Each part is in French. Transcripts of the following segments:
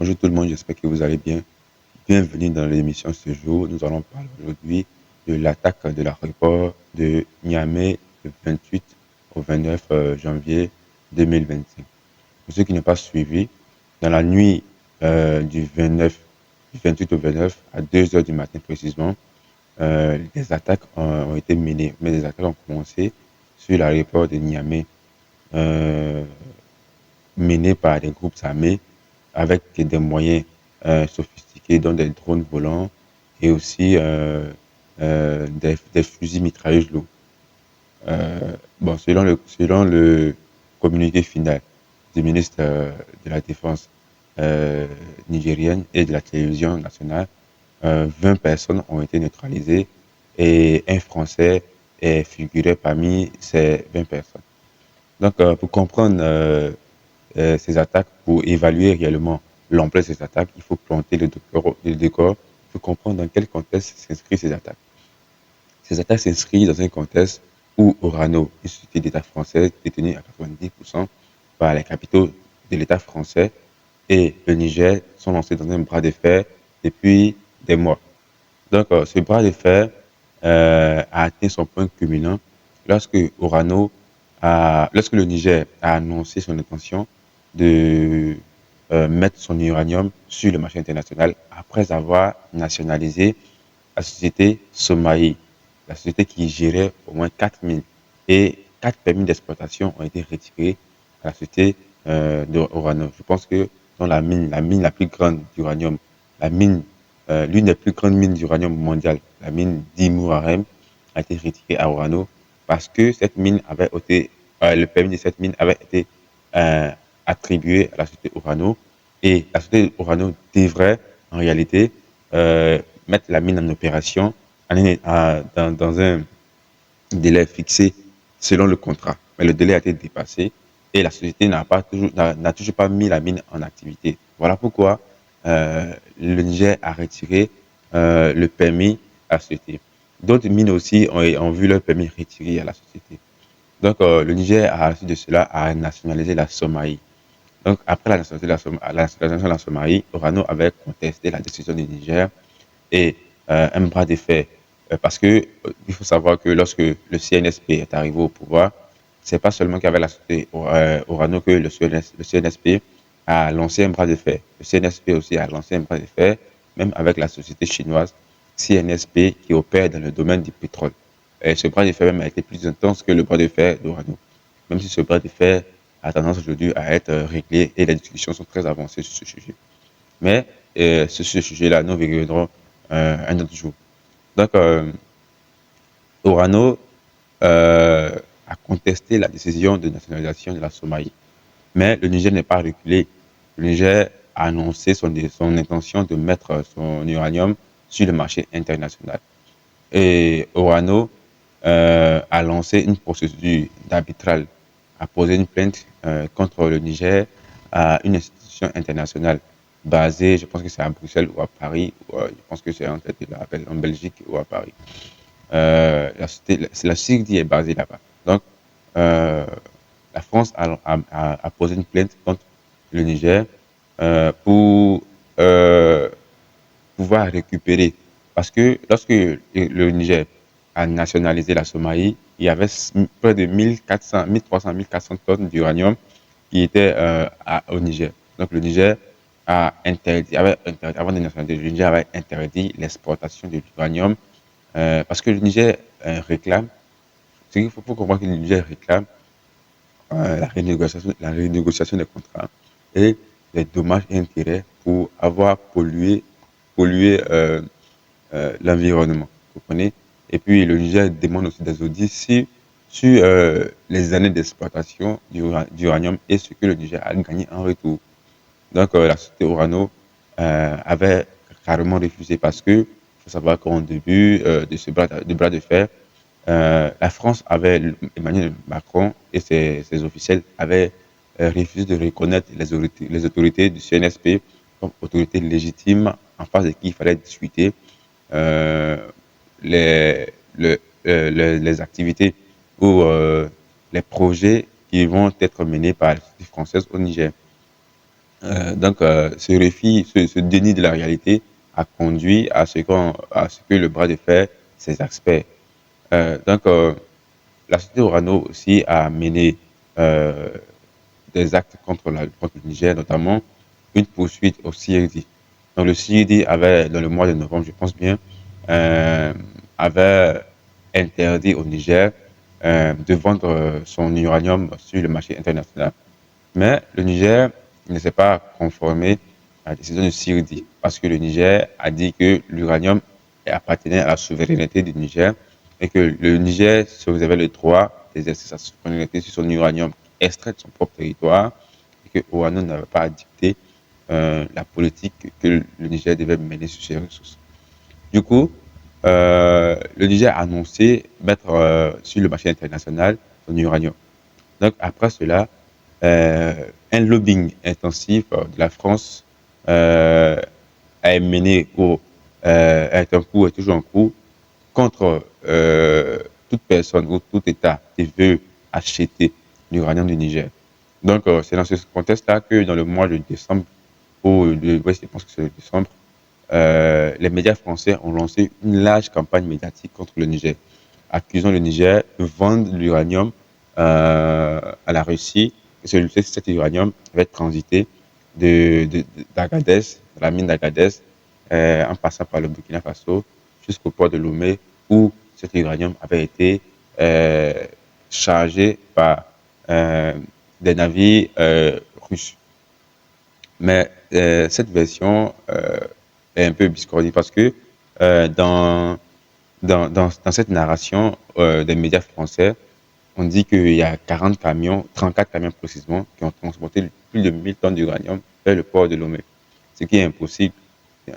Bonjour tout le monde, j'espère que vous allez bien. Bienvenue dans l'émission ce jour. Nous allons parler aujourd'hui de l'attaque de l'aéroport de Niamey le 28 au 29 janvier 2025. Pour ceux qui n'ont pas suivi, dans la nuit du 29, du 28 au 29 à 2 heures du matin précisément, des attaques ont été menées. Mais les attaques ont commencé sur l'aéroport de Niamey, euh, menées par des groupes armés avec des moyens sophistiqués, dont des drones volants et aussi des fusils mitrailleuses lourds. Bon, selon le communiqué final du ministre de la Défense euh, nigérienne et de la télévision nationale, 20 personnes ont été neutralisées et un Français est figuré parmi ces 20 personnes. Donc, pour comprendre ces attaques, pour évaluer réellement l'ampleur de ces attaques, il faut planter le décor, il faut comprendre dans quel contexte s'inscrivent ces attaques. Ces attaques s'inscrivent dans un contexte où Orano, une société d'État française détenue à 90% par les capitaux de l'État français, et le Niger sont lancés dans un bras de fer depuis des mois. Donc, ce bras de fer a atteint son point culminant lorsque lorsque le Niger a annoncé son intention de mettre son uranium sur le marché international après avoir nationalisé la société Somaï, la société qui gérait au moins 4 mines. Et 4 permis d'exploitation ont été retirés à la société d'Orano. Je pense que dans la mine la plus grande d'uranium, l'une des plus grandes mines d'uranium mondiales, la mine d'Imurarem, a été retirée à Orano parce que cette mine avait été, le permis de cette mine avait été euh, attribué à la société Orano et la société Orano devrait en réalité euh, mettre la mine en opération dans un délai fixé selon le contrat. Mais le délai a été dépassé et la société n'a toujours pas mis la mine en activité. Voilà pourquoi le Niger a retiré le permis à la société. D'autres mines aussi ont vu leur permis retiré à la société. Donc, le Niger, à la suite de cela, a nationalisé la Somalie. Donc, après la nationalisation de la Somalie, Orano avait contesté la décision du Niger et un bras de fer. Parce que il faut savoir que lorsque le CNSP est arrivé au pouvoir, c'est pas seulement qu'avec la société Orano que le CNSP a lancé un bras de fer. Le CNSP aussi a lancé un bras de fer, même avec la société chinoise CNSP qui opère dans le domaine du pétrole. Et ce bras de fer même a été plus intense que le bras de fer d'Orano. Même si ce bras de fer a tendance aujourd'hui à être réglé et les discussions sont très avancées sur ce sujet. Mais sur ce sujet-là, nous reviendrons un autre jour. Donc, Orano a contesté la décision de nationalisation de la Somalie. Mais le Niger n'est pas reculé. Le Niger a annoncé son intention de mettre son uranium sur le marché international. Et Orano a lancé une procédure d'arbitral, a posé une plainte contre le Niger à une institution internationale basée, je pense que c'est à Bruxelles ou à Paris, ou, je pense que c'est en Belgique ou à Paris. La CICD est basée là-bas. Donc, euh, la France a posé une plainte contre le Niger pour pouvoir récupérer. Parce que lorsque le Niger a nationalisé la Somalie, il y avait près de 1400, 1300, 1400 tonnes d'uranium qui étaient au Niger. Donc le Niger avant de nationaliser, le Niger avait interdit l'exportation de l'uranium parce que le Niger réclame, faut comprendre que le Niger réclame la renégociation des contrats et les dommages et intérêts pour avoir pollué l'environnement. Vous comprenez? Et puis le Niger demande aussi des audits sur les années d'exploitation d'uranium et ce que le Niger a gagné en retour. Donc la société Orano avait carrément refusé parce que il faut savoir qu'au début de ce bras de fer, la France Emmanuel Macron et ses officiels avaient refusé de reconnaître les autorités du CNSP comme autorités légitimes en face de qui il fallait discuter euh, les, les activités ou les projets qui vont être menés par la société française au Niger. Ce refus, ce déni de la réalité a conduit à ce que le bras de fer ses experts. Euh, donc, euh, la société Orano aussi a mené euh, des actes contre le Niger, notamment une poursuite au CIRD. Donc, le CIRD avait, dans le mois de novembre, je pense bien, euh, avait interdit au Niger de vendre son uranium sur le marché international. Mais le Niger ne s'est pas conformé à la décision du CIRD parce que le Niger a dit que l'uranium appartenait à la souveraineté du Niger et que le Niger se réservait le droit d'exercer sa souveraineté sur son uranium extrait de son propre territoire et que OANO n'avait pas à dicter la politique que le Niger devait mener sur ses ressources. Du coup, le Niger a annoncé mettre sur le marché international son uranium. Donc après cela, un lobbying intensif de la France euh, est mené est en cours, est toujours en cours contre toute personne ou tout État qui veut acheter l'uranium du Niger. Donc c'est dans ce contexte-là que dans le mois de décembre, ouais, je pense que c'est le décembre, les médias français ont lancé une large campagne médiatique contre le Niger, accusant le Niger de vendre l'uranium à la Russie. Cet uranium va être transité d'Agadez, de la mine d'Agadez, en passant par le Burkina Faso jusqu'au port de Lomé, où cet uranium avait été euh, chargé par euh, des navires russes. Mais cette version est un peu biscornue parce que euh, dans, dans cette narration des médias français, on dit qu'il y a 40 camions, 34 camions précisément, qui ont transporté plus de 1000 tonnes d'uranium vers le port de Lomé. Ce qui est impossible.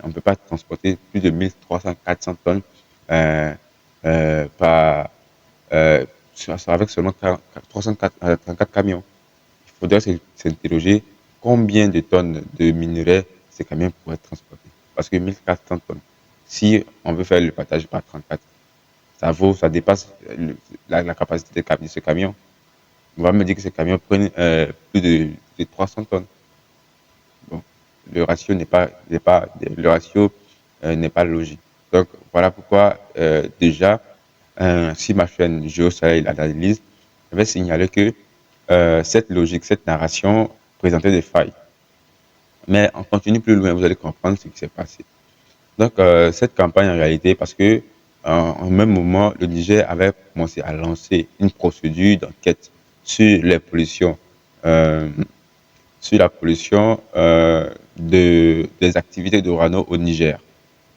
On ne peut pas transporter plus de 1300, 400 tonnes euh, par, euh, avec seulement 34 camions. Il faudrait s'interroger combien de tonnes de minerais ces camions pourraient transporter. Parce que 1400 tonnes, si on veut faire le partage par 34, ça dépasse la capacité de ce camion. On va me dire que ces camions prennent plus de 300 tonnes. Bon, le ratio le ratio n'est pas logique. Donc voilà pourquoi déjà, si ma chaîne GeoSoleil l'analyse, je vais signaler que cette logique, cette narration présentait des failles. Mais on continue plus loin, vous allez comprendre ce qui s'est passé. Donc, cette campagne, en réalité, parce que en même moment, le Niger avait commencé à lancer une procédure d'enquête sur les pollutions, euh, sur la pollution des activités d'Orano au Niger.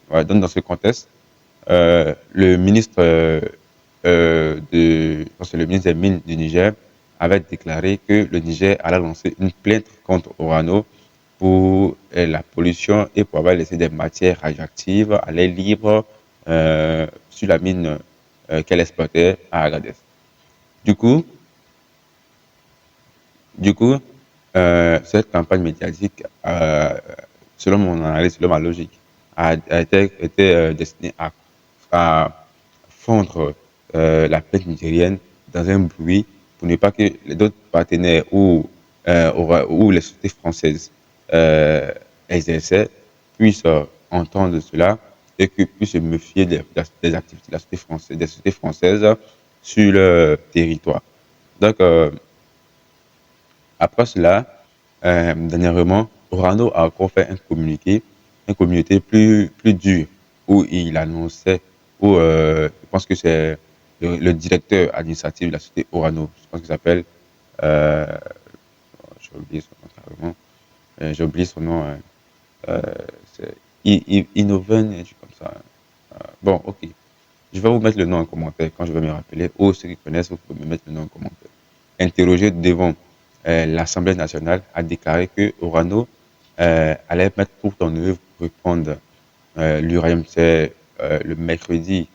Voilà, donc, dans ce contexte, le ministre le ministre des Mines du Niger avait déclaré que le Niger allait lancer une plainte contre Orano pour la pollution et pour avoir laissé des matières radioactives à l'air libre sur la mine qu'elle exploitait à Agadez. Du coup, du coup cette campagne médiatique, selon mon analyse, selon ma logique, était destinée à fondre la plainte nigérienne dans un bruit pour ne pas que les autres partenaires ou les sociétés françaises euh, exerçaient puissent entendre cela et que puissent se méfier des activités de la société française, des sociétés françaises sur leur territoire. Donc, après cela, dernièrement, Orano a encore fait un communiqué plus dur, où il annonçait, où je pense que c'est le directeur administratif de la société Orano, je pense qu'il s'appelle, euh, j'ai oublié son nom carrément, j'ai oublié son nom, euh, c'est Innoven, un truc comme ça. Bon, ok. Je vais vous mettre le nom en commentaire quand je vais me rappeler, ou ceux qui connaissent, vous pouvez me mettre le nom en commentaire. Interrogé devant l'Assemblée nationale, a déclaré que Orano allait mettre tout en œuvre pour répondre l'uranium. C'est le mercredi,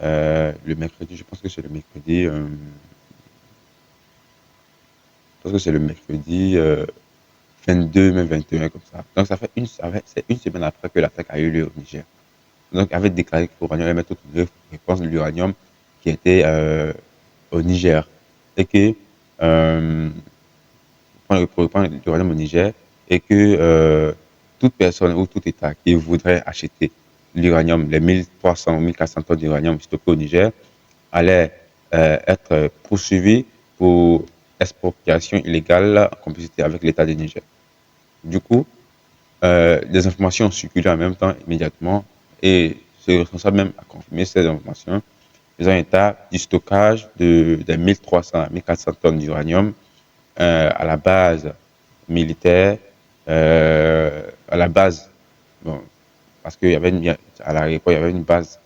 je pense que c'est le mercredi, je pense que c'est le mercredi 22 mai 21, comme ça. Donc c'est une semaine après que l'attaque a eu lieu au Niger. Donc avait déclaré que l'uranium allait mettre tout en œuvre pour répondre l'uranium qui était au Niger. Et que pour répandre l'uranium au Niger, et que toute personne ou tout État qui voudrait acheter l'uranium, les 1300 ou 1400 tonnes d'uranium stockées au Niger, allait être poursuivi pour expropriation illégale en complicité avec l'État du Niger. Du coup, des informations ont circulé en même temps immédiatement et ce responsable même a confirmé ces informations faisant état du stockage des 1300 à 1400 tonnes d'uranium à la base militaire, à la base, bon, parce qu'il y avait à l'aéroport, il y avait une base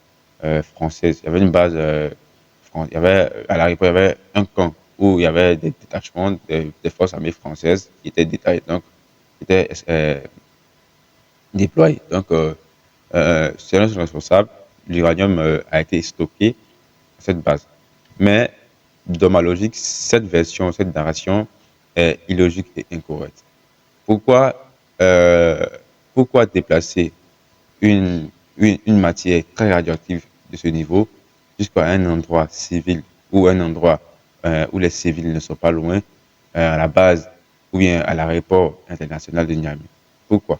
française, il y avait une base, il y avait, à l'aéroport, il y avait un camp où il y avait des détachements des forces armées françaises qui étaient détaillés, donc, qui étaient déployés. Donc, selon son responsable, l'uranium a été stocké à cette base. Mais, dans ma logique, cette version, cette narration est illogique et incorrecte. Pourquoi, euh, pourquoi déplacer une, une matière très radioactive de ce niveau jusqu'à un endroit civil ou un endroit où les civils ne sont pas loin, à la base ou bien à l'aéroport international de Niamey? Pourquoi?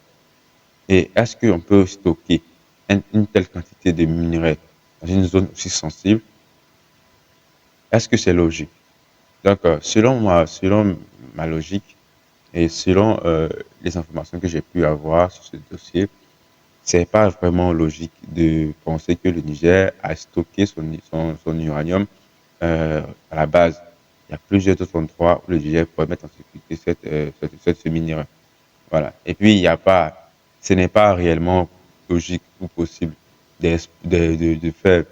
Et est-ce qu'on peut stocker une telle quantité de minerais dans une zone aussi sensible? Est-ce que c'est logique? Donc, selon ma logique et selon les informations que j'ai pu avoir sur ce dossier, c'est pas vraiment logique de penser que le Niger a stocké son uranium à la base. Il y a plusieurs autres endroits où le Niger pourrait mettre en sécurité ce minerai. Voilà. Et puis, il y a pas, ce n'est pas réellement logique ou possible de faire,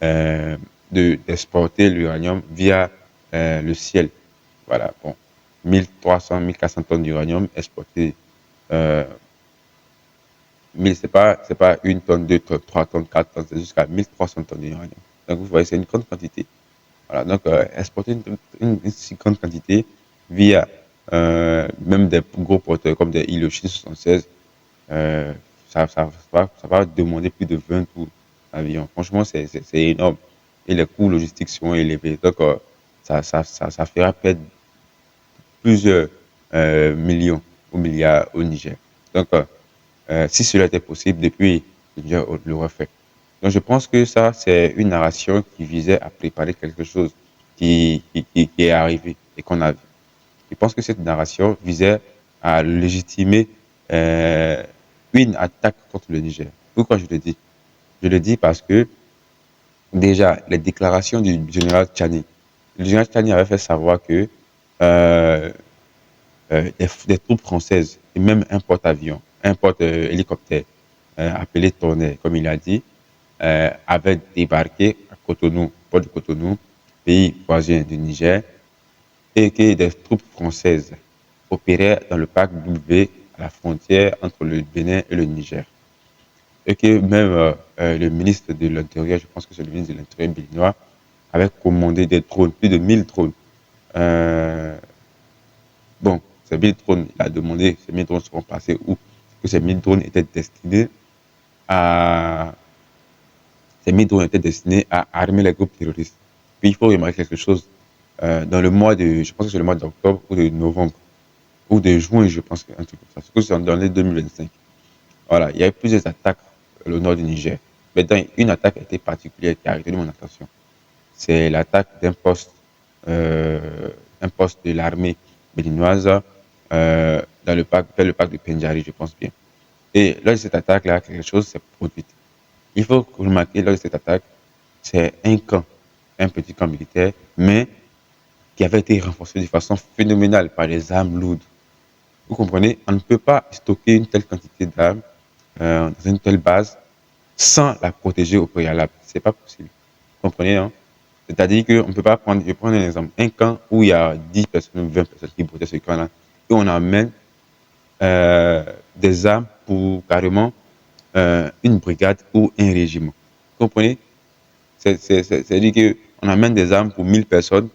euh, d'exporter l'uranium via le ciel. Voilà. Bon. 1300, 1400 tonnes d'uranium exportées euh, mais c'est pas une tonne, deux tonnes, trois tonnes, quatre tonnes, c'est jusqu'à 1300 tonnes d'uranium. Donc, vous voyez, c'est une grande quantité. Voilà. Donc, exporter une si grande quantité via même des gros porteurs comme des Hiroshima 76, euh, ça va demander plus de 20 tours d'avion. Franchement, c'est énorme. Et les coûts logistiques sont élevés. Donc, ça fera perdre plusieurs millions ou milliards au Niger. Donc, si cela était possible, depuis, le Niger l'aurait fait. Donc, je pense que ça, c'est une narration qui visait à préparer quelque chose qui est arrivé et qu'on a vu. Je pense que cette narration visait à légitimer euh, une attaque contre le Niger. Pourquoi je le dis? Je le dis parce que déjà, les déclarations du général Tchani, le général Tchani avait fait savoir que euh, des troupes françaises et même un porte-avions, un porte-hélicoptère appelé Tonnerre, comme il a dit, avait débarqué à Cotonou, port de Cotonou, pays voisin du Niger, et que des troupes françaises opéraient dans le parc W à la frontière entre le Bénin et le Niger. Et que même le ministre de l'Intérieur, je pense que c'est le ministre de l'Intérieur béninois, avait commandé des drones, plus de 1000 drones. Euh, bon, ces 1000 drones, il a demandé ces 1000 drones seront passés où? Que ces 1000 drones étaient destinés à ces 1000 drones étaient destinés à armer les groupes terroristes. Puis il faut remarquer quelque chose. Dans le mois de, je pense que c'est le mois d'octobre ou de novembre, ou de juin, je pense, un truc comme ça. C'est que c'est dans l'année 2025. Voilà, il y a eu plusieurs attaques au nord du Niger. Maintenant, une attaque a été particulière qui a retenu mon attention. C'est l'attaque euh, un poste de l'armée béninoise dans le parc, vers le parc de Pendjari, je pense bien. Et lors de cette attaque-là, quelque chose s'est produit. Il faut remarquer, lors de cette attaque, c'est un camp, un petit camp militaire, mais qui avait été renforcé de façon phénoménale par les armes lourdes. Vous comprenez? On ne peut pas stocker une telle quantité d'armes dans une telle base sans la protéger au préalable. C'est pas possible. Vous comprenez, hein? C'est-à-dire qu'on ne peut pas prendre, je vais prendre un exemple, un camp où il y a 10 personnes ou 20 personnes qui protègent ce camp-là, et on amène des armes pour carrément une brigade ou un régiment. Vous comprenez? C'est-à-dire qu'on amène des armes pour 1000 personnes,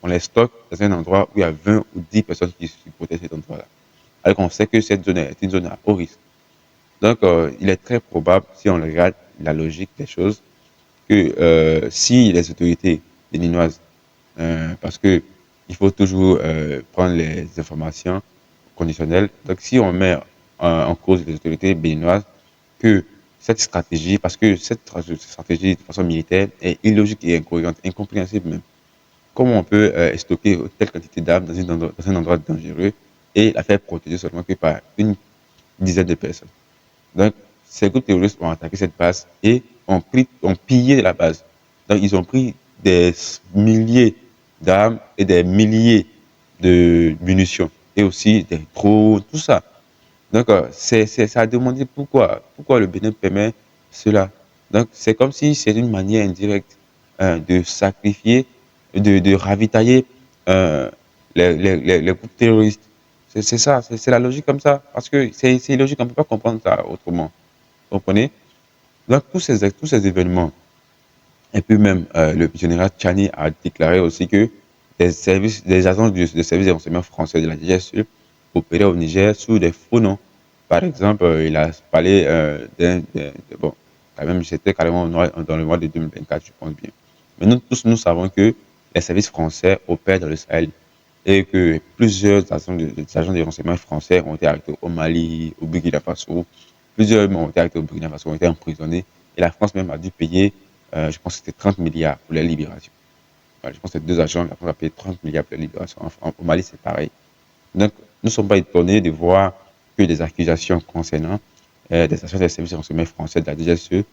on les stocke dans un endroit où il y a 20 ou 10 personnes qui protègent cet endroit-là. Alors qu'on sait que cette zone est une zone à haut risque. Donc, il est très probable, si on regarde la logique des choses, que si les autorités béninoises, parce que il faut toujours prendre les informations conditionnel. Donc, si on met en cause les autorités béninoises, que cette stratégie, parce que cette stratégie de façon militaire est illogique et incohérente, incompréhensible même. Comment on peut stocker telle quantité d'armes dans un endroit dangereux et la faire protéger seulement que par une dizaine de personnes? Donc, ces groupes terroristes ont attaqué cette base et ont pillé la base. Donc, ils ont pris des milliers d'armes et des milliers de munitions et aussi des drones, tout ça. Donc, ça a demandé pourquoi le Bénin permet cela. Donc, c'est comme si c'est une manière indirecte de sacrifier, de ravitailler euh, les groupes terroristes. C'est ça, c'est la logique comme ça. Parce que c'est illogique, on ne peut pas comprendre ça autrement. Vous comprenez? Donc, tous ces événements, et puis même le général Tchani a déclaré aussi que des agents de services de renseignement français de la DGSE opéraient au Niger sous des faux noms. Par exemple, il a parlé bon, quand même, c'était carrément dans le mois de 2024, je pense bien. Mais nous tous, nous savons que les services français opèrent dans le Sahel et que plusieurs agents de renseignement français ont été arrêtés au Mali, au Burkina Faso. Plusieurs ont été arrêtés au Burkina Faso, ont été emprisonnés. Et la France même a dû payer, je pense que c'était 30 milliards pour les libérations. Voilà, je pense que ces deux agents, la France a payé 30 milliards pour les libérations. Au Mali, c'est pareil. Donc, nous ne sommes pas étonnés de voir que des accusations concernant des agents des services de renseignement français de la DGSE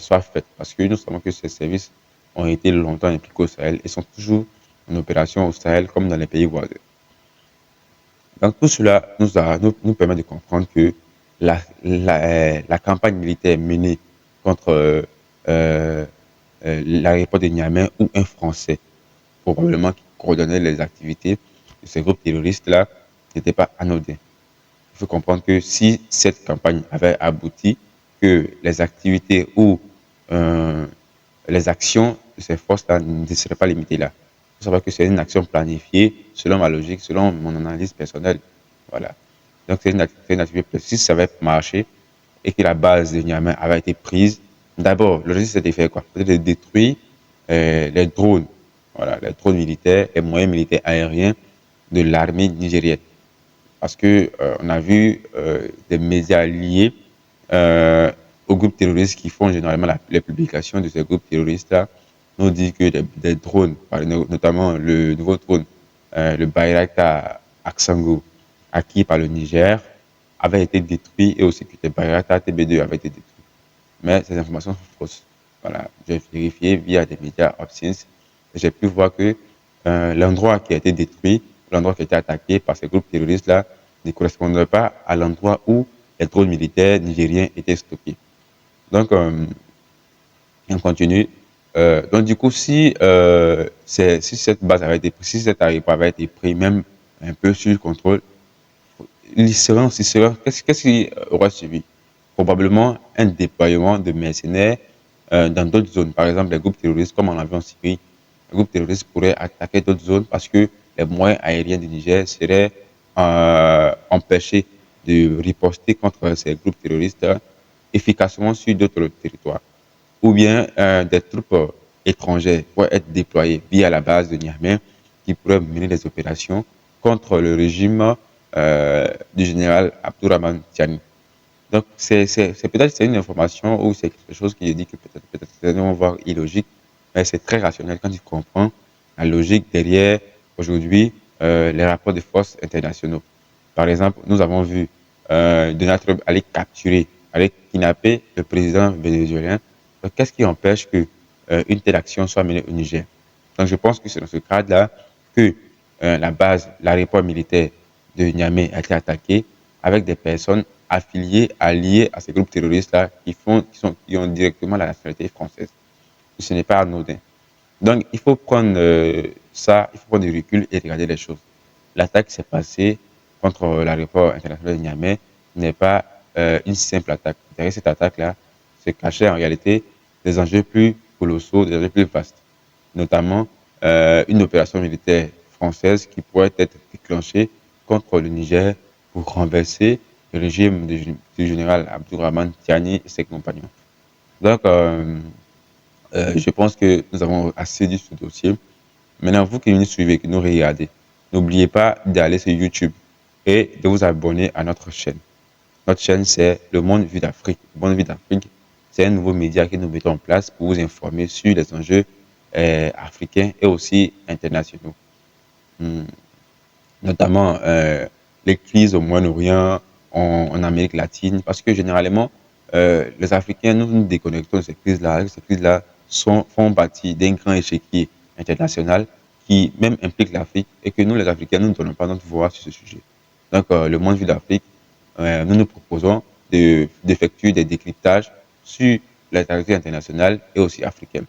soient faites. Parce que nous savons que ces services ont été longtemps impliqués au Sahel et sont toujours en opération au Sahel comme dans les pays voisins. Donc, tout cela nous permet de comprendre que la campagne militaire menée contre l'aéroport de Niamey ou un Français, probablement qui coordonnait les activités de ces groupes terroristes-là, n'était pas anodin. Il faut comprendre que si cette campagne avait abouti, que les activités ou euh, les actions de ces forces-là ne seraient pas limitées là. Il faut savoir que c'est une action planifiée selon ma logique, selon mon analyse personnelle. Voilà. Donc c'est une activité précise. Si ça avait marché et que la base de Niamey avait été prise, d'abord, l'objectif c'était de faire quoi? C'était de détruire les drones, voilà, les drones militaires, les moyens militaires aériens de l'armée nigérienne. Parce que on a vu des médias liés euh, aux groupes terroristes qui font généralement les publications de ces groupes terroristes-là, nous dit que des drones, notamment le nouveau drone, le Bayraktar Aksango, acquis par le Niger, avait été détruit et aussi que le Bayraktar TB2 avait été détruit. Mais ces informations sont fausses. Voilà, j'ai vérifié via des médias Opsins et j'ai pu voir que l'endroit qui a été détruit, l'endroit qui a été attaqué par ces groupes terroristes-là, ne correspondait pas à l'endroit où les drones militaires nigériens étaient stockés. Donc, on continue. Donc, du coup, si cette base avait été prise, si cet aéroport avait été pris, même un peu sur le contrôle, qu'est-ce qui aurait suivi? Probablement un déploiement de mercenaires dans d'autres zones. Par exemple, les groupes terroristes, comme on l'a vu en Syrie, les groupes terroristes pourraient attaquer d'autres zones parce que les moyens aériens du Niger seraient empêchés de riposter contre ces groupes terroristes efficacement sur d'autres territoires. Ou bien des troupes étrangères pourraient être déployées via la base de Niamey qui pourraient mener des opérations contre le régime du général Abdourahmane Tiani. Donc, peut-être c'est une information ou c'est quelque chose qui dit que peut-être certains vont voir illogique, mais c'est très rationnel quand tu comprends la logique derrière aujourd'hui les rapports de force internationaux. Par exemple, nous avons vu Donald Trump aller capturer, aller kidnapper le président vénézuélien. Qu'est-ce qui empêche que une telle action soit menée au Niger? Donc, je pense que c'est dans ce cadre-là que la base, l'aéroport militaire de Niamey a été attaqué avec des personnes affiliées, alliées à ces groupes terroristes-là qui ont directement la nationalité française. Ce n'est pas anodin. Donc, il faut prendre il faut prendre du recul et regarder les choses. L'attaque s'est passée contre l'aéroport international de Niamey n'est pas une simple attaque. Derrière cette attaque-là se cachaient en réalité des enjeux plus colossaux, des enjeux plus vastes, notamment une opération militaire française qui pourrait être déclenchée contre le Niger pour renverser le régime du général Abdourahmane Tiani et ses compagnons. Donc, je pense que nous avons assez dit ce dossier. Maintenant, vous qui nous suivez, qui nous regardez, n'oubliez pas d'aller sur YouTube. et de vous abonner à notre chaîne. Notre chaîne, c'est Le Monde Vu d'Afrique. Le Monde Vu d'Afrique, c'est un nouveau média que nous mettons en place pour vous informer sur les enjeux africains et aussi internationaux. Hmm. Notamment les crises au Moyen-Orient, en Amérique latine, parce que généralement, les Africains, nous nous déconnectons de ces crises-là. Ces crises-là font partie d'un grand échiquier international qui même implique l'Afrique et que nous, les Africains, nous ne donnons pas notre voix sur ce sujet. Donc, le Monde Vu d'Afrique, nous nous proposons d'effectuer des décryptages sur l'actualité internationale et aussi africaine.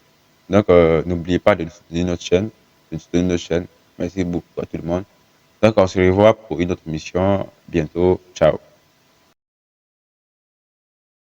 Donc, n'oubliez pas de soutenir notre chaîne, de soutenir notre chaîne. Merci beaucoup à tout le monde. Donc, on se revoit pour une autre mission bientôt. Ciao.